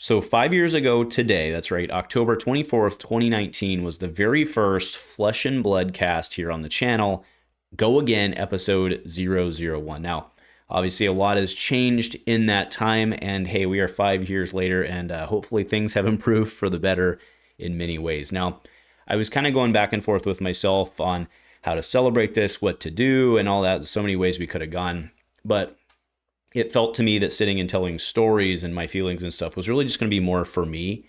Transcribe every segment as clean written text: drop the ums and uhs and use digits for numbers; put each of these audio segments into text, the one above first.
So 5 years ago today, that's right, October 24th, 2019 was the very first Flesh and Blood cast here on the channel. Go Again, episode 001. Now, obviously a lot has changed in that time, and hey, we are 5 years later, and hopefully things have improved for the better in many ways. Now, I was kind of going back and forth with myself on how to celebrate this, what to do, and all that. So many ways we could have gone, but it felt to me that sitting and telling stories and my feelings and stuff was really just going to be more for me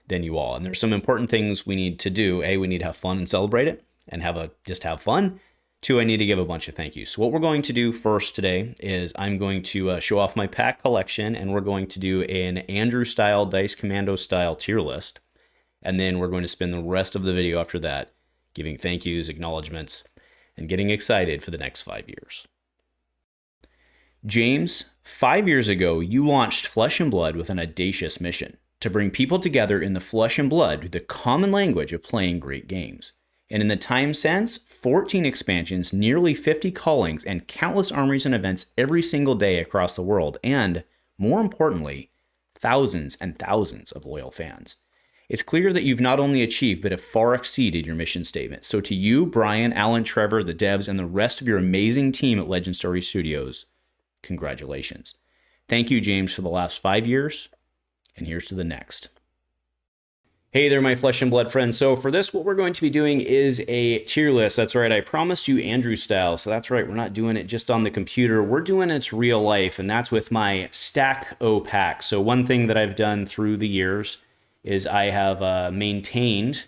than you all. And there's some important things we need to do. A, we need to have fun and celebrate it and just have fun. Two, I need to give a bunch of thank yous. So what we're going to do first today is I'm going to show off my pack collection, and we're going to do an Andrew style, Dice Commando style tier list. And then we're going to spend the rest of the video after that giving thank yous, acknowledgements, and getting excited for the next 5 years. James, 5 years ago, you launched Flesh and Blood with an audacious mission to bring people together in the flesh and blood with the common language of playing great games. And in the time since, 14 expansions, nearly 50 callings, and countless armories and events every single day across the world, and, more importantly, thousands and thousands of loyal fans. It's clear that you've not only achieved, but have far exceeded your mission statement. So to you, Brian, Alan, Trevor, the devs, and the rest of your amazing team at Legend Story Studios, congratulations. Thank you, James, for the last 5 years, and here's to the next. Hey there, my Flesh and Blood friends. So for this, what we're going to be doing is a tier list. That's right, I promised you Andrew style. So that's right, we're not doing it just on the computer. We're doing it real life, and that's with my Stack O pack. So one thing that I've done through the years is I have maintained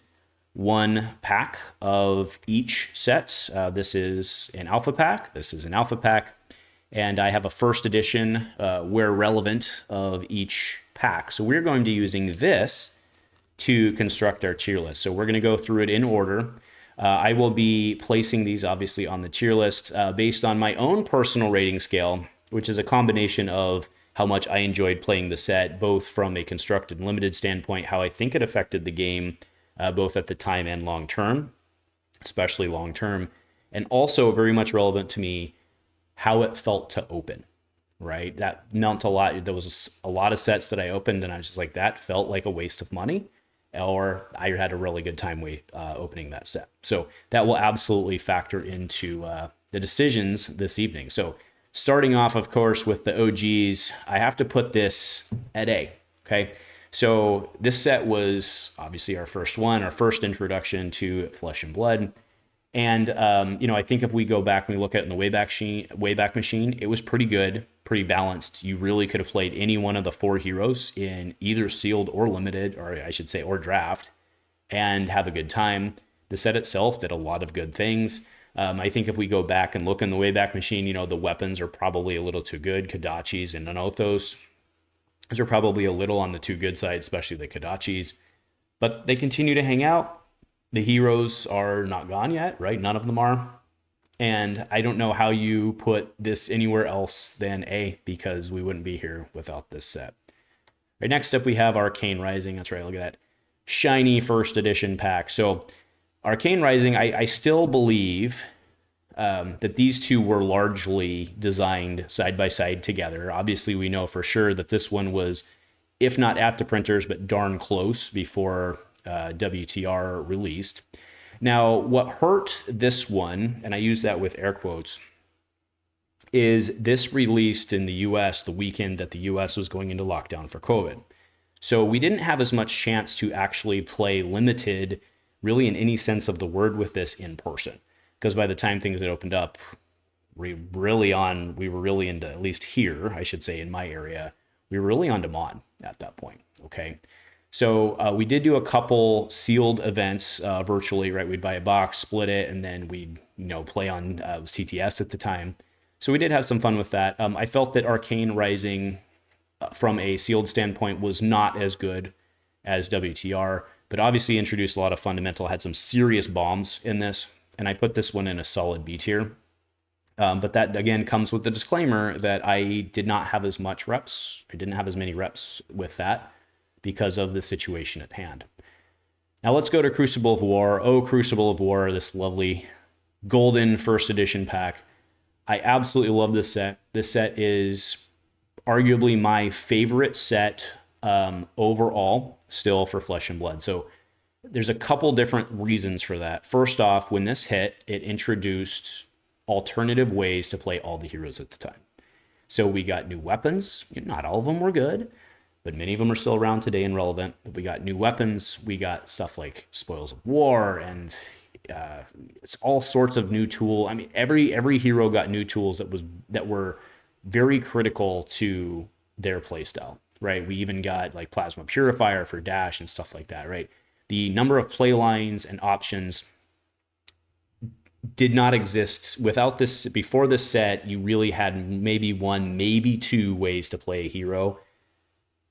one pack of each sets. This is an alpha pack. This is an alpha pack. And I have a first edition where relevant of each pack. So we're going to be using this to construct our tier list. So we're going to go through it in order. I will be placing these obviously on the tier list based on my own personal rating scale, which is a combination of how much I enjoyed playing the set, both from a constructed and limited standpoint, how I think it affected the game, both at the time and long term, especially long term, and also very much relevant to me, how it felt to open, right? That meant a lot. There was a lot of sets that I opened and I was just like, that felt like a waste of money, or I had a really good time opening that set. So that will absolutely factor into the decisions this evening. So starting off, of course, with the OGs, I have to put this at A, okay? So this set was obviously our first one, our first introduction to Flesh and Blood. And, I think if we go back and we look at it in the Wayback Machine, it was pretty good, pretty balanced. You really could have played any one of the four heroes in either sealed or limited, or I should say, or draft, and have a good time. The set itself did a lot of good things. I think if we go back and look in the Wayback Machine, the weapons are probably a little too good. Kodachis and Nonothos, those are probably a little on the too good side, especially the Kodachis. But they continue to hang out. The heroes are not gone yet, right? None of them are. And I don't know how you put this anywhere else than A, because we wouldn't be here without this set. Right, next up we have Arcane Rising. That's right, look at that shiny first edition pack. So Arcane Rising, I still believe that these two were largely designed side by side together. Obviously, we know for sure that this one was, if not at the printers, but darn close before WTR released. Now, what hurt this one, and I use that with air quotes, is this released in the US the weekend that the US was going into lockdown for COVID. So we didn't have as much chance to actually play limited, really in any sense of the word, with this in person. Because by the time things had opened up, we were really into, at least here, I should say in my area, we were really on to Mon at that point, okay? So we did do a couple sealed events virtually, right? We'd buy a box, split it, and then we'd play on it was TTS at the time. So we did have some fun with that. I felt that Arcane Rising, from a sealed standpoint, was not as good as WTR, but obviously introduced a lot of fundamental, had some serious bombs in this, and I put this one in a solid B tier. But that, again, comes with the disclaimer that I did not have as much reps. I didn't have as many reps with that, because of the situation at hand. Now let's go to Crucible of War. Oh, Crucible of War, this lovely golden first edition pack. I absolutely love this set. This set is arguably my favorite set overall still for Flesh and Blood. So there's a couple different reasons for that. First off, when this hit, it introduced alternative ways to play all the heroes at the time. So we got new weapons. Not all of them were good, but many of them are still around today and relevant. But we got new weapons. We got stuff like Spoils of War, and it's all sorts of new tool. I mean, every hero got new tools that were very critical to their playstyle, right? We even got like Plasma Purifier for dash and stuff like that, right? The number of play lines and options did not exist without this. Before this set, you really had maybe one, maybe two ways to play a hero.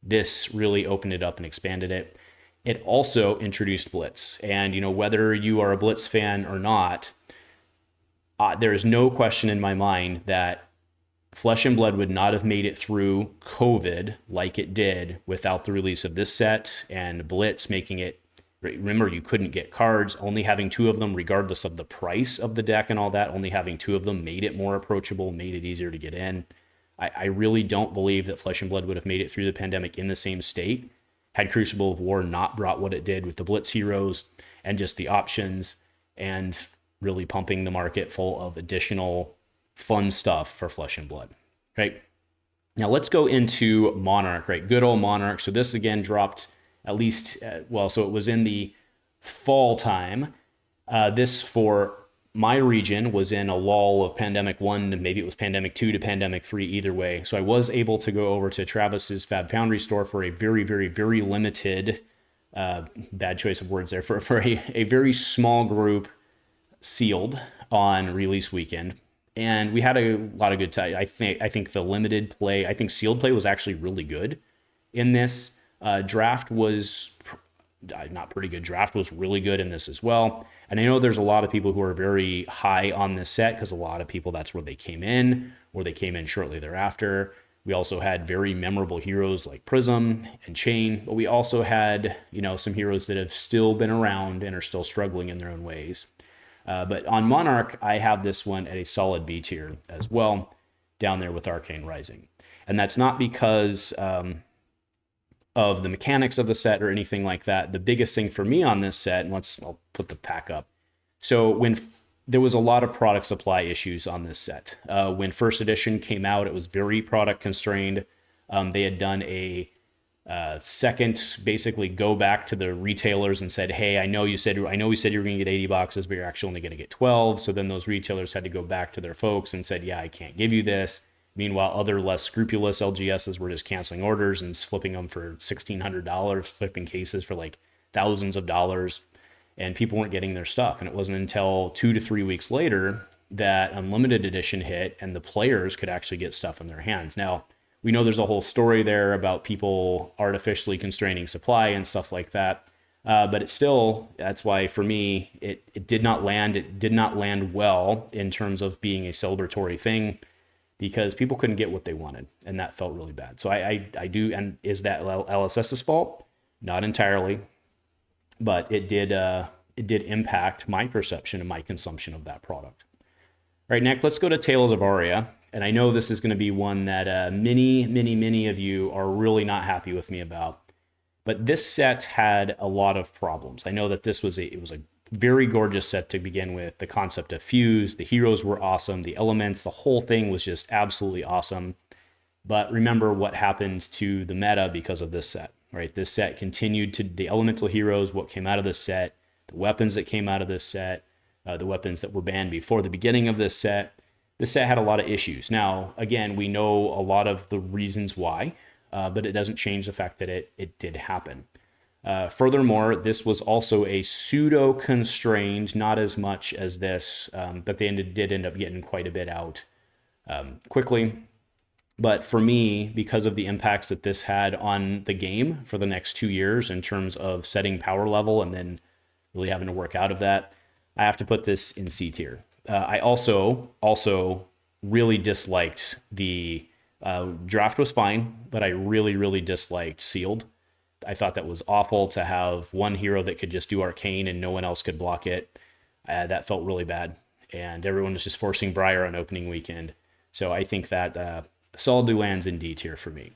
This really opened it up and expanded it. It also introduced Blitz. And, whether you are a Blitz fan or not, there is no question in my mind that Flesh and Blood would not have made it through COVID like it did without the release of this set and Blitz making it. Remember, you couldn't get cards. Only having two of them, regardless of the price of the deck and all that, only having two of them made it more approachable, made it easier to get in. I really don't believe that Flesh and Blood would have made it through the pandemic in the same state had Crucible of War not brought what it did with the Blitz heroes and just the options and really pumping the market full of additional fun stuff for Flesh and Blood, right? Now let's go into Monarch, right? Good old Monarch. So this again dropped at least, so it was in the fall time. This for my region was in a lull of Pandemic 1, and maybe it was Pandemic 2 to Pandemic 3, either way. So I was able to go over to Travis's Fab Foundry store for a very, very, very limited, bad choice of words there, for a very small group sealed on release weekend. And we had a lot of good time. I think the limited play, I think sealed play was actually really good in this. Draft was not pretty good. Draft was really good in this as well. And I know there's a lot of people who are very high on this set because a lot of people, that's where they came in, or they came in shortly thereafter. We also had very memorable heroes like Prism and Chane, but we also had, some heroes that have still been around and are still struggling in their own ways. But on Monarch, I have this one at a solid B tier as well, down there with Arcane Rising. And that's not because of the mechanics of the set or anything like that. The biggest thing for me on this set, and I'll put the pack up. So when there was a lot of product supply issues on this set. When first edition came out, it was very product constrained. They had done a second, basically go back to the retailers and said, hey, I know we said you were going to get 80 boxes, but you're actually only going to get 12. So then those retailers had to go back to their folks and said, yeah, I can't give you this. Meanwhile, other less scrupulous LGSs were just canceling orders and flipping them for $1,600, flipping cases for like thousands of dollars, and people weren't getting their stuff. And it wasn't until 2 to 3 weeks later that Unlimited Edition hit and the players could actually get stuff in their hands. Now, we know there's a whole story there about people artificially constraining supply and stuff like that. But it's still, that's why for me, it did not land. It did not land well in terms of being a celebratory thing, because people couldn't get what they wanted, and that felt really bad. So I do, and is that LSS's fault? Not entirely, but it did impact my perception and my consumption of that product. All right, next, let's go to Tales of Aria, and I know this is going to be one that many of you are really not happy with me about, but this set had a lot of problems. I know that this was a very gorgeous set to begin with. The concept of fuse, the heroes were awesome, the elements, the whole thing was just absolutely awesome. But remember what happened to the meta because of this set, right? This set continued to the elemental heroes, what came out of this set, the weapons that came out of this set, the weapons that were banned before the beginning of this set. This set had a lot of issues. Now, again, we know a lot of the reasons why, but it doesn't change the fact that it did happen. Furthermore, this was also a pseudo-constrained, not as much as this, but they did end up getting quite a bit out quickly. But for me, because of the impacts that this had on the game for the next 2 years in terms of setting power level and then really having to work out of that, I have to put this in C tier. I also really disliked the draft was fine, but I really disliked sealed. I thought that was awful to have one hero that could just do arcane and no one else could block it. That felt really bad. And everyone was just forcing Briar on opening weekend. So I think that solidly lands in D tier for me.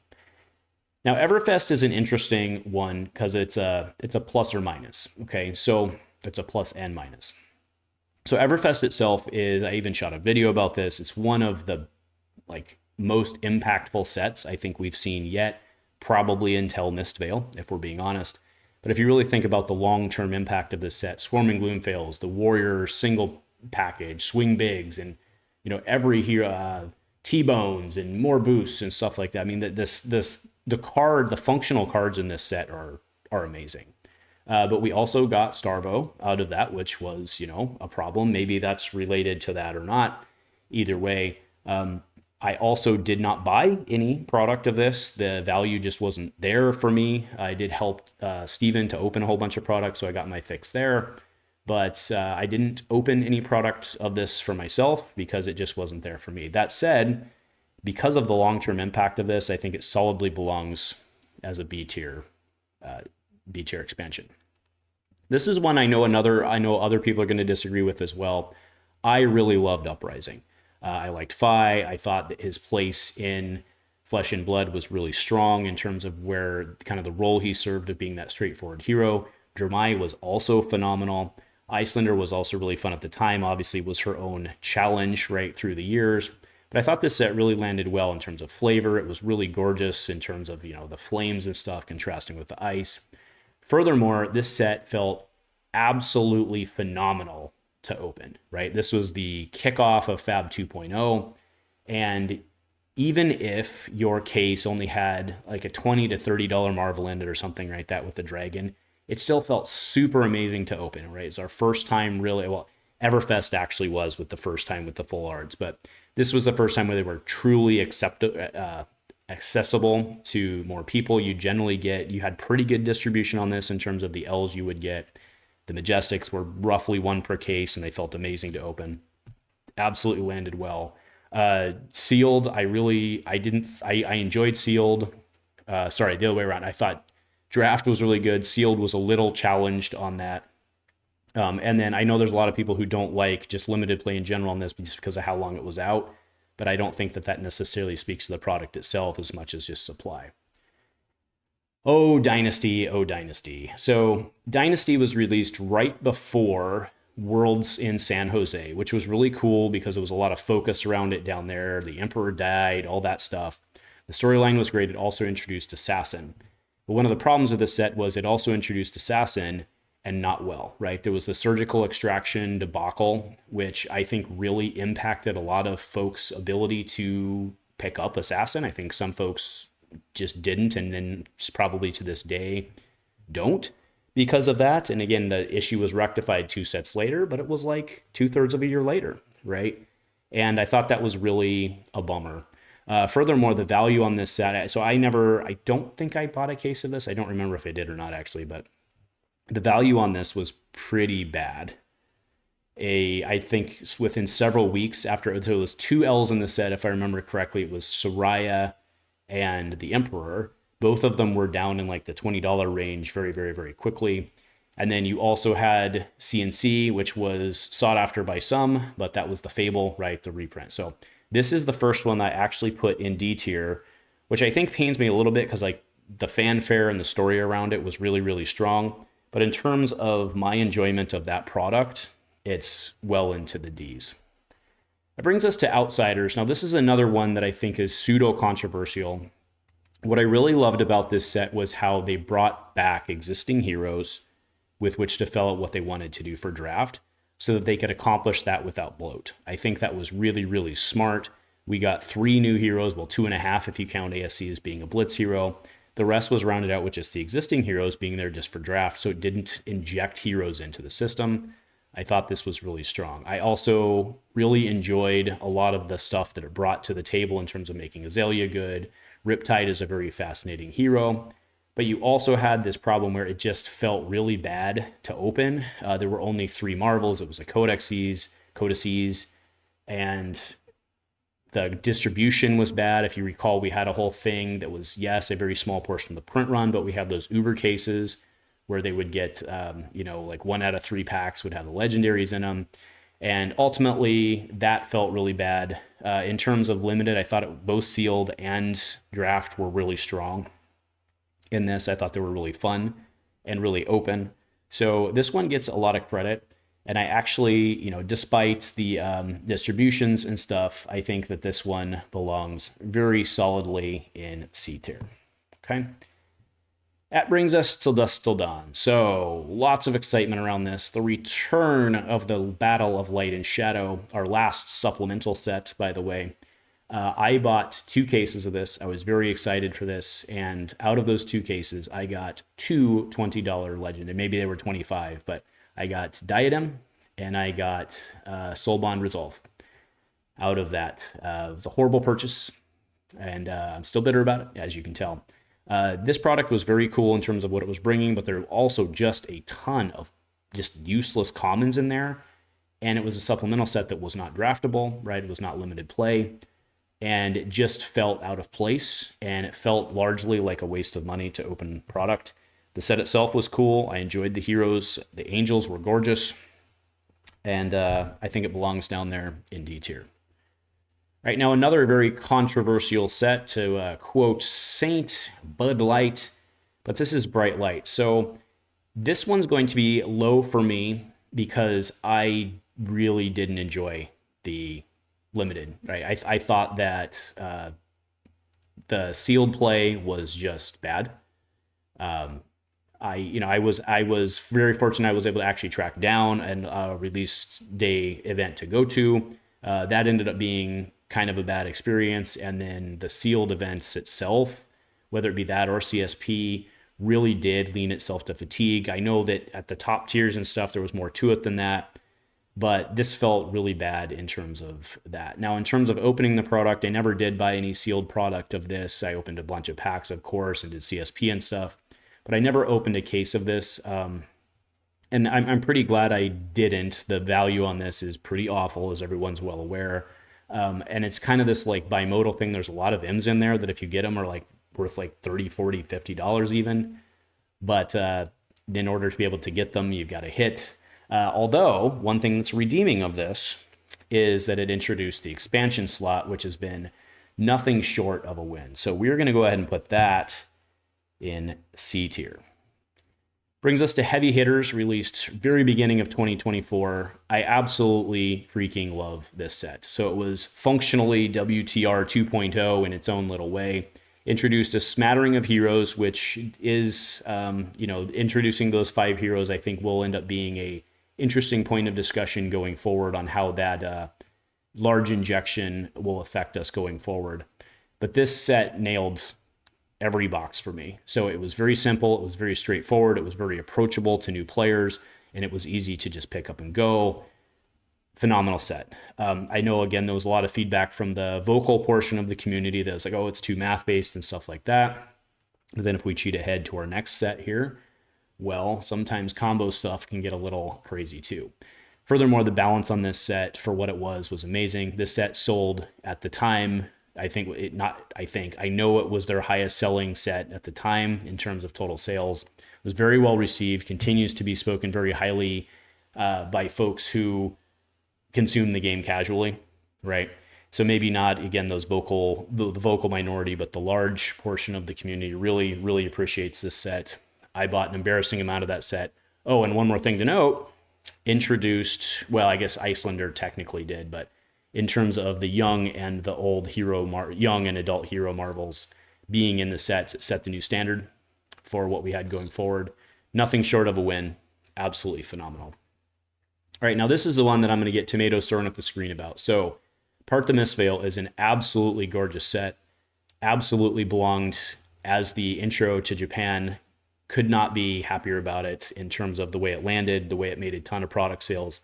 Now, Everfest is an interesting one because it's a plus or minus. Okay, so it's a plus and minus. So Everfest itself is, I even shot a video about this. It's one of the like most impactful sets I think we've seen yet, probably until Mistveil, if we're being honest. But if you really think about the long-term impact of this set, Swarming Gloomveils, the Warrior single package, Swing Bigs, and every hero, T-Bones, and more boosts and stuff like that. I mean, the functional cards in this set are amazing. But we also got Starvo out of that, which was, a problem. Maybe that's related to that or not. Either way, I also did not buy any product of this. The value just wasn't there for me. I did help Steven to open a whole bunch of products, so I got my fix there. But I didn't open any products of this for myself because it just wasn't there for me. That said, because of the long-term impact of this, I think it solidly belongs as a B tier expansion. This is one I know other people are going to disagree with as well. I really loved Uprising. I liked Fi. I thought that his place in Flesh and Blood was really strong in terms of where kind of the role he served of being that straightforward hero. Dramai was also phenomenal. Icelander was also really fun at the time. Obviously was her own challenge right through the years. But I thought this set really landed well in terms of flavor. It was really gorgeous in terms of, the flames and stuff contrasting with the ice. Furthermore, this set felt absolutely phenomenal to open, right? This was the kickoff of Fab 2.0. And even if your case only had like a $20 to $30 Marvel Ended or something like that with the dragon, it still felt super amazing to open, right? It's our first time really, well, Everfest actually was with the first time with the full arts, but this was the first time where they were truly accessible to more people. You had pretty good distribution on this in terms of the L's you would get. The Majestics were roughly one per case, and they felt amazing to open. Absolutely landed well. Sealed, I enjoyed Sealed. Sorry, the other way around. I thought Draft was really good. Sealed was a little challenged on that. And then I know there's a lot of people who don't like just limited play in general on this just because of how long it was out, but I don't think that necessarily speaks to the product itself as much as just supply. Oh, Dynasty. So Dynasty was released right before Worlds in San Jose, which was really cool because there was a lot of focus around it down there. The Emperor died, all that stuff. The storyline was great. It also introduced Assassin. But one of the problems with this set was it also introduced Assassin and not well, right? There was the surgical extraction debacle, which I think really impacted a lot of folks' ability to pick up Assassin. I think some folks just didn't, and then probably to this day don't because of that. And again, the issue was rectified 2 sets later, but it was like 2/3 of a year later, right? And I thought that was really a bummer. Furthermore, the value on this set, so I don't think I bought a case of this. I don't remember if I did or not actually, but the value on this was pretty bad. I think within several weeks after, there was 2 L's in the set, if I remember correctly. It was Soraya and the Emperor. Both of them were down in like the $20 range very, very, very quickly. And then you also had CNC, which was sought after by some, but that was the Fable, right? The reprint. So this is the first one that I actually put in D tier, which I think pains me a little bit because like the fanfare and the story around it was really, really strong. But in terms of my enjoyment of that product, it's well into the D's. That brings us to Outsiders. Now, this is another one that I think is pseudo-controversial. What I really loved about this set was how they brought back existing heroes with which to fill out what they wanted to do for draft so that they could accomplish that without bloat. I think that was really, really smart. We got 3 new heroes, well, 2.5 if you count ASC as being a Blitz hero. The rest was rounded out with just the existing heroes being there just for draft, so it didn't inject heroes into the system. I thought this was really strong. I also really enjoyed a lot of the stuff that it brought to the table in terms of making Azalea good. Riptide is a very fascinating hero, but you also had this problem where it just felt really bad to open. There were only 3 Marvels. It was the Codices, and the distribution was bad. If you recall, we had a whole thing that was, yes, a very small portion of the print run, but we had those Uber cases where they would get, like 1 out of 3 packs would have the legendaries in them. And ultimately, that felt really bad. In terms of limited, I thought both sealed and draft were really strong. in this. I thought they were really fun and really open. So this one gets a lot of credit. And I actually, despite the distributions and stuff, I think that this one belongs very solidly in C tier. Okay. That brings us till Dusk Till Dawn. So lots of excitement around this. The return of the Battle of Light and Shadow, our last supplemental set, by the way. I bought 2 cases of this. I was very excited for this. And out of those 2 cases, I got 2 $20 Legend. And maybe they were 25, but I got Diadem and I got Soul Bond Resolve out of that. It was a horrible purchase, and I'm still bitter about it, as you can tell. This product was very cool in terms of what it was bringing, but there were also just a ton of just useless commons in there. And it was a supplemental set that was not draftable, right? It was not limited play. And it just felt out of place. And it felt largely like a waste of money to open product. The set itself was cool. I enjoyed the heroes. The angels were gorgeous. And I think it belongs down there in D tier. Right now, another very controversial set, to quote Saint Bud Light, but this is Bright Light. So this one's going to be low for me because I really didn't enjoy the limited. Right, I thought that the sealed play was just bad. I was very fortunate. I was able to actually track down a release day event to go to. That ended up being kind of a bad experience. And then the sealed events itself, whether it be that or CSP, really did lean itself to fatigue. I know that at the top tiers and stuff, there was more to it than that, but this felt really bad in terms of that. Now, in terms of opening the product, I never did buy any sealed product of this. I opened a bunch of packs, of course, and did CSP and stuff, but I never opened a case of this. And I'm pretty glad I didn't. The value on this is pretty awful, as everyone's well aware. And it's kind of this like bimodal thing. There's a lot of M's in there that if you get them are like worth like $30, $40, $50 even. But in order to be able to get them, you've got to hit. Although one thing that's redeeming of this is that it introduced the expansion slot, which has been nothing short of a win. So we're going to go ahead and put that in C tier. Brings us to heavy hitters, released very beginning of 2024. I absolutely freaking love this set. So it was functionally WTR 2.0 in its own little way. Introduced a smattering of heroes, which is, introducing those 5 heroes, I think will end up being a interesting point of discussion going forward on how that large injection will affect us going forward. But this set nailed every box for me. So it was very simple. It was very straightforward. It was very approachable to new players, and it was easy to just pick up and go. Phenomenal set. I know, again, there was a lot of feedback from the vocal portion of the community that was like, oh, it's too math-based and stuff like that. But then if we cheat ahead to our next set here, well, sometimes combo stuff can get a little crazy too. Furthermore, the balance on this set for what it was amazing. This set sold at the time, I know it was their highest selling set at the time in terms of total sales. It was very well received, continues to be spoken very highly by folks who consume the game casually, right? So maybe not, again, the vocal minority, but the large portion of the community really, really appreciates this set. I bought an embarrassing amount of that set. Oh, and one more thing to note, introduced, well, I guess Icelander technically did, but in terms of the young and the old young and adult hero marvels being in the sets, it set the new standard for what we had going forward. Nothing short of a win. Absolutely phenomenal. All right, now this is the one that I'm going to get tomatoes thrown at the screen about. So Part the Mistveil is an absolutely gorgeous set. Absolutely belonged as the intro to Japan. Could not be happier about it in terms of the way it landed, the way it made a ton of product sales.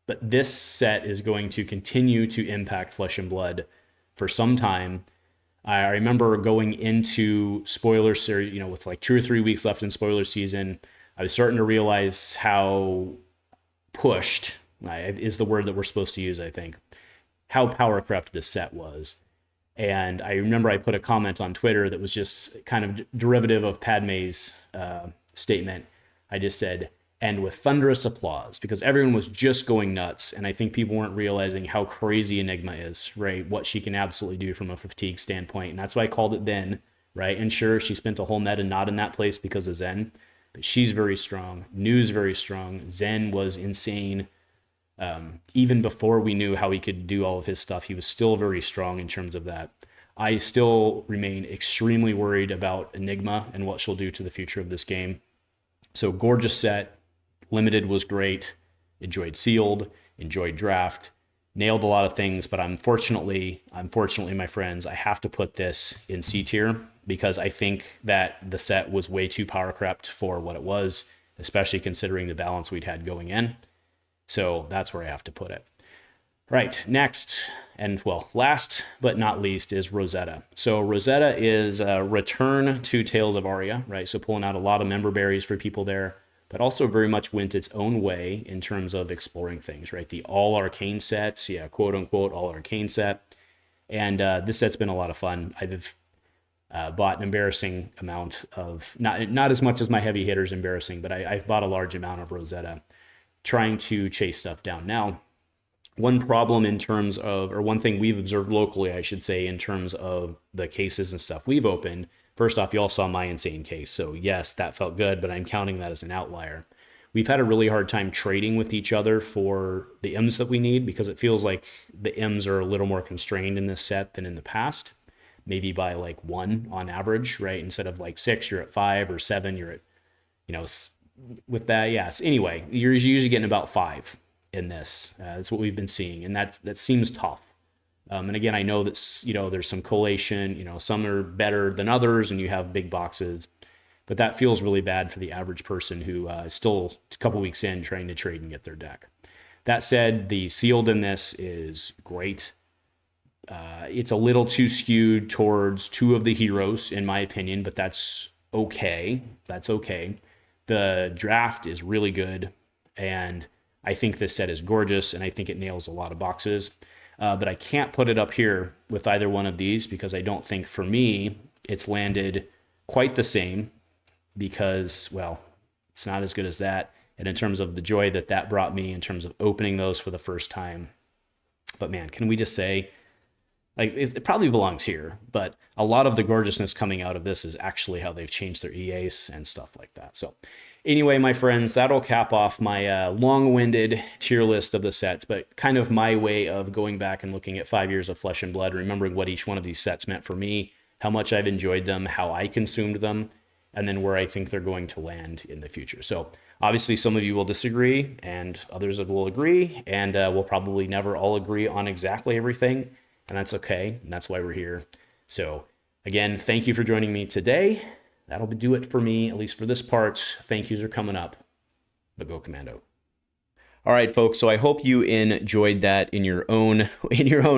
But this set is going to continue to impact Flesh and Blood for some time. I remember going into spoiler series, with like 2 or 3 weeks left in spoiler season, I was starting to realize how pushed, is the word that we're supposed to use, I think, how power crept this set was. And I remember I put a comment on Twitter that was just kind of derivative of Padme's statement. I just said, and with thunderous applause, because everyone was just going nuts. And I think people weren't realizing how crazy Enigma is, right? What she can absolutely do from a fatigue standpoint. And that's why I called it then. right? And sure, she spent a whole meta not in that place because of Zen, but she's very strong. Nu's very strong. Zen was insane. Even before we knew how he could do all of his stuff, he was still very strong in terms of that. I still remain extremely worried about Enigma and what she'll do to the future of this game. So gorgeous set. Limited was great. Enjoyed Sealed. Enjoyed Draft. Nailed a lot of things, but unfortunately, my friends, I have to put this in C tier because I think that the set was way too power crept for what it was, especially considering the balance we'd had going in. So that's where I have to put it. Right, next, and well, last but not least is Rosetta. So Rosetta is a return to Tales of Aria, right? So pulling out a lot of member berries for people there, but also very much went its own way in terms of exploring things, right? The all Arcane sets, yeah, quote unquote, all Arcane set. And this set's been a lot of fun. I've bought an embarrassing amount of, not as much as my heavy hitters embarrassing, but I've bought a large amount of Rosetta trying to chase stuff down. Now, one problem in terms of, or one thing we've observed locally, I should say, in terms of the cases and stuff we've opened, first off, you all saw my insane case. So yes, that felt good, but I'm counting that as an outlier. We've had a really hard time trading with each other for the M's that we need because it feels like the M's are a little more constrained in this set than in the past, maybe by like 1 on average, right? Instead of like 6, you're at 5, or 7, you're at, with that, yes. Anyway, you're usually getting about 5 in this. That's what we've been seeing, and that seems tough. And again, I know that there's some collation. Some are better than others, and you have big boxes, but that feels really bad for the average person who is still a couple weeks in trying to trade and get their deck. That said, the sealed in this is great. It's a little too skewed towards 2 of the heroes, in my opinion, but that's okay. That's okay. The draft is really good, and I think this set is gorgeous, and I think it nails a lot of boxes. But I can't put it up here with either one of these because I don't think, for me, it's landed quite the same because, well, it's not as good as that. And in terms of the joy that brought me in terms of opening those for the first time. But man, can we just say, like, it probably belongs here, but a lot of the gorgeousness coming out of this is actually how they've changed their EAs and stuff like that. So anyway, my friends, that'll cap off my long-winded tier list of the sets, but kind of my way of going back and looking at 5 years of Flesh and Blood, remembering what each one of these sets meant for me, how much I've enjoyed them, how I consumed them, and then where I think they're going to land in the future. So obviously some of you will disagree and others will agree, and we'll probably never all agree on exactly everything. And that's okay. And that's why we're here. So again, thank you for joining me today. That'll do it for me, at least for this part. Thank yous are coming up, but go Commando. All right, folks. So I hope you enjoyed that in your own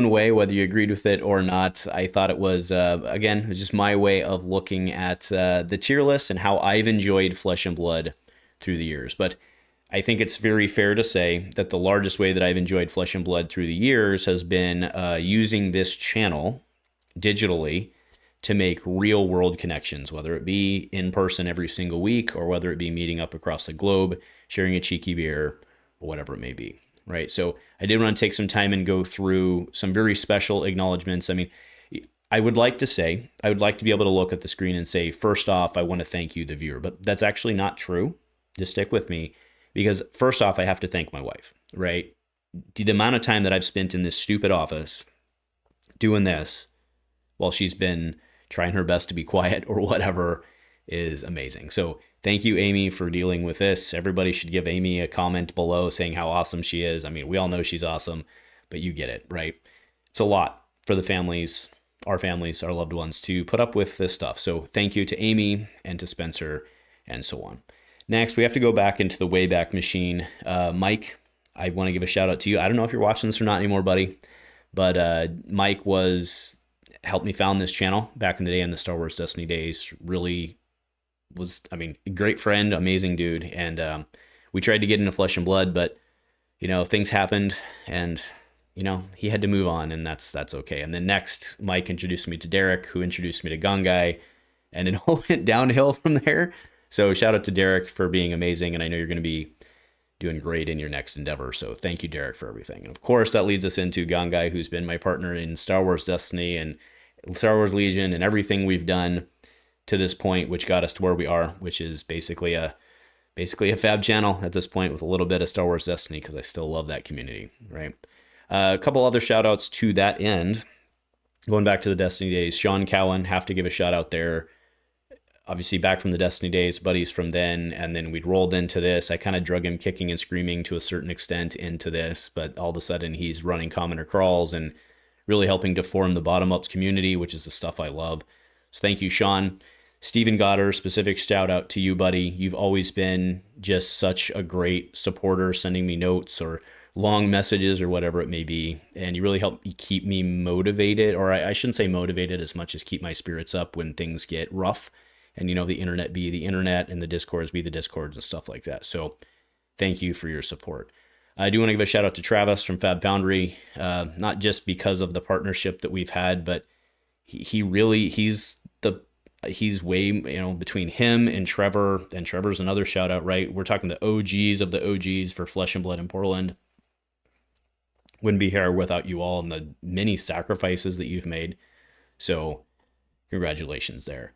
way, whether you agreed with it or not. I thought it was, again, it was just my way of looking at the tier list and how I've enjoyed Flesh and Blood through the years. But I think it's very fair to say that the largest way that I've enjoyed Flesh and Blood through the years has been using this channel digitally to make real world connections, whether it be in person every single week or whether it be meeting up across the globe, sharing a cheeky beer, or whatever it may be, right? So I did want to take some time and go through some very special acknowledgments. I mean, I would like to be able to look at the screen and say, first off, I want to thank you, the viewer, but that's actually not true. Just stick with me. Because first off, I have to thank my wife, right? The amount of time that I've spent in this stupid office doing this while she's been trying her best to be quiet or whatever is amazing. So thank you, Amy, for dealing with this. Everybody should give Amy a comment below saying how awesome she is. I mean, we all know she's awesome, but you get it, right? It's a lot for the families, our loved ones to put up with this stuff. So thank you to Amy and to Spencer and so on. Next, we have to go back into the Wayback Machine. Mike, I want to give a shout out to you. I don't know if you're watching this or not anymore, buddy, but Mike helped me found this channel back in the day in the Star Wars Destiny days. Really was, I mean, a great friend, amazing dude. And we tried to get into Flesh and Blood, but, things happened and, he had to move on, and that's okay. And then next, Mike introduced me to Derek, who introduced me to Gungai, and it all went downhill from there. So shout out to Derek for being amazing, and I know you're going to be doing great in your next endeavor. So thank you, Derek, for everything. And of course, that leads us into Gungai, who's been my partner in Star Wars Destiny and Star Wars Legion and everything we've done. to this point, which got us to where we are, which is basically a fab channel at this point with a little bit of Star Wars Destiny, because I still love that community, right? A couple other shout outs to that end. Going back to the Destiny days, Sean Cowan, have to give a shout out there. Obviously back from the Destiny days, buddies from then, and then we'd rolled into this. I kind of drug him kicking and screaming to a certain extent into this, but all of a sudden he's running Commoner Crawls and really helping to form the bottom-ups community, which is the stuff I love. So thank you, Sean. Stephen Goddard, specific shout out to you, buddy. You've always been just such a great supporter, sending me notes or long messages or whatever it may be. And you really help keep me motivated, or I shouldn't say motivated as much as keep my spirits up when things get rough. And, the internet be the internet and the discords be the discords and stuff like that. So thank you for your support. I do want to give a shout out to Travis from Fab Foundry, not just because of the partnership that we've had, but he's way, between him and Trevor's another shout out, right? We're talking the OGs of the OGs for Flesh and Blood in Portland. Wouldn't be here without you all and the many sacrifices that you've made. So congratulations there.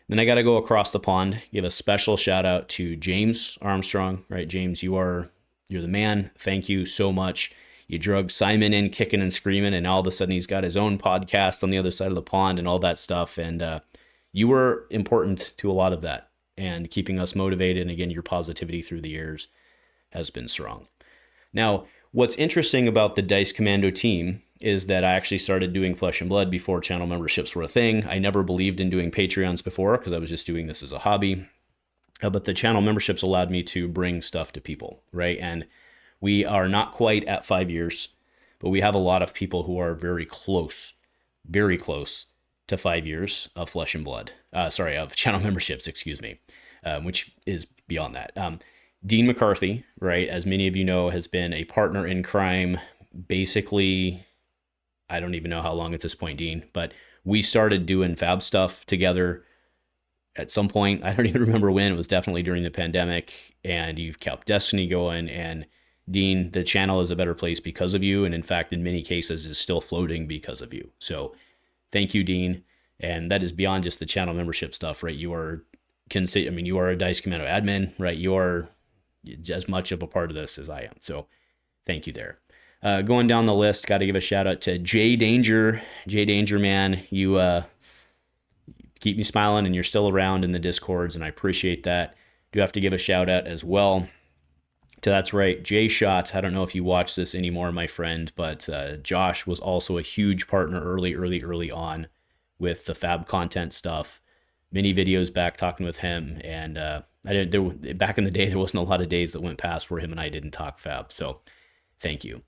Then I got to go across the pond, give a special shout out to James Armstrong, right? James, you're the man. Thank you so much. You drug Simon in kicking and screaming, and all of a sudden he's got his own podcast on the other side of the pond and all that stuff. And you were important to a lot of that and keeping us motivated. And again, your positivity through the years has been strong. Now, what's interesting about the Dice Commando team is that I actually started doing Flesh and Blood before channel memberships were a thing. I never believed in doing Patreons before because I was just doing this as a hobby. But the channel memberships allowed me to bring stuff to people, right? And we are not quite at 5 years, but we have a lot of people who are very close to 5 years of Flesh and Blood. Of channel memberships, which is beyond that. Dean McCarthy, right, as many of you know, has been a partner in crime, basically, I don't even know how long at this point, Dean, but we started doing Fab stuff together at some point. I don't even remember when. It was definitely during the pandemic, and you've kept Destiny going. And Dean, the channel is a better place because of you, and in fact, in many cases, is still floating because of you. So thank you, Dean. And that is beyond just the channel membership stuff, right? You are a Dice Commando admin, right? You are as much of a part of this as I am. So thank you there. Going down the list, got to give a shout out to Jay Danger. Jay Danger, man, you keep me smiling, and you're still around in the Discords, and I appreciate that. Do have to give a shout out as well to, that's right, Jay Shot. I don't know if you watch this anymore, my friend, but Josh was also a huge partner early on with the Fab content stuff. Many videos back talking with him, and back in the day, there wasn't a lot of days that went past where him and I didn't talk Fab. So thank you.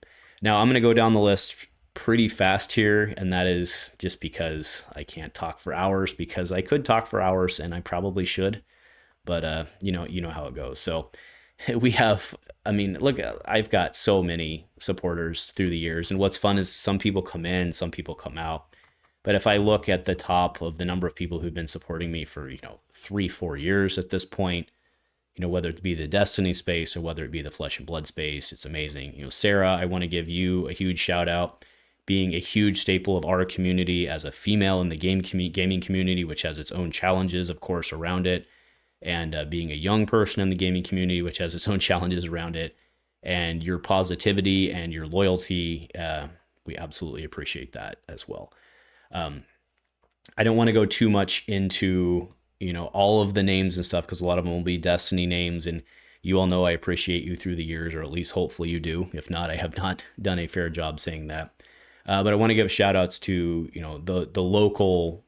Now I'm going to go down the list pretty fast here, and that is just because I can't talk for hours, because I could talk for hours and I probably should, but you know how it goes. So we have, look, I've got so many supporters through the years, and what's fun is some people come in, some people come out. But if I look at the top of the number of people who've been supporting me for, 3-4 years at this point, whether it be the Destiny space or whether it be the Flesh and Blood space, it's amazing. Sarah, I want to give you a huge shout out, being a huge staple of our community as a female in the gaming community, which has its own challenges, of course, around it, and being a young person in the gaming community, which has its own challenges around it, and your positivity and your loyalty, we absolutely appreciate that as well. I don't want to go too much into all of the names and stuff, because a lot of them will be Destiny names, and you all know I appreciate you through the years, or at least hopefully you do. If not, I have not done a fair job saying that. But I want to give shout outs to, the local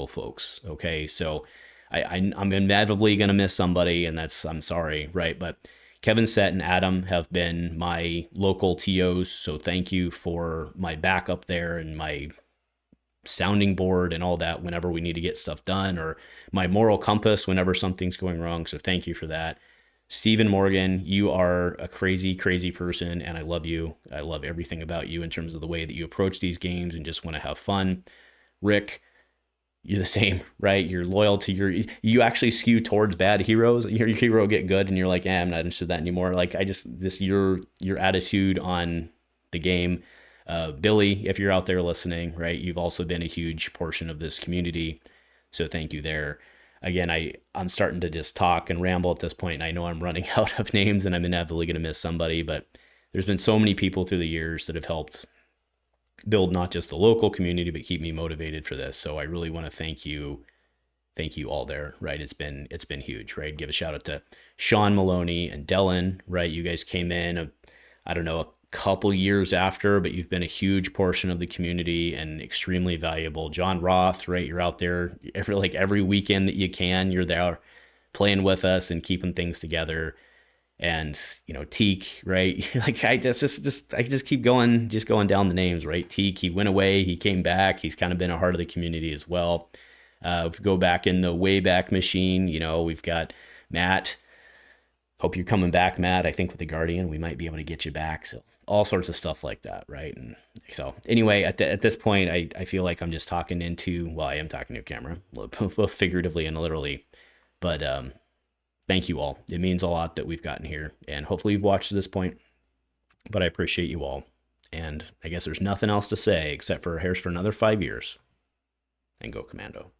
folks. Okay. So I'm inevitably going to miss somebody, and I'm sorry. Right. But Kevin Sett and Adam have been my local TOs. So thank you for my backup there and my sounding board and all that whenever we need to get stuff done, or my moral compass whenever something's going wrong. So thank you for that. Stephen Morgan, you are a crazy person, and I love you. I love everything about you in terms of the way that you approach these games and just want to have fun. Rick, you're the same, right? You're loyal to you actually skew towards bad heroes. Your hero get good and you're like, I'm not interested in that anymore. Like your attitude on the game. Billy, if you're out there listening, right, you've also been a huge portion of this community, so thank you there. again, I'm starting to just talk and ramble at this point, and I know I'm running out of names, and I'm inevitably going to miss somebody, but there's been so many people through the years that have helped build not just the local community, but keep me motivated for this. So I really want to thank you all there, right? It's been huge, right? Give a shout out to Sean Maloney and Dylan, right? You guys came in, I don't know, a couple years after, but you've been a huge portion of the community and extremely valuable. John Roth, right? You're out there every weekend that you can, you're there playing with us and keeping things together. And, you know, Teak, right? Like I just keep going down the names, right? Teak, he went away, he came back, he's kind of been a heart of the community as well. If we go back in the Wayback Machine, you know, we've got Matt. Hope you're coming back, Matt. I think with the Guardian, we might be able to get you back. So all sorts of stuff like that, right? And so anyway, at this point, I feel like I'm just talking into, well, I am talking to a camera, both figuratively and literally. But thank you all. It means a lot that we've gotten here. And hopefully you've watched to this point. But I appreciate you all. And I guess there's nothing else to say except for here's for another 5 years. And go Commando.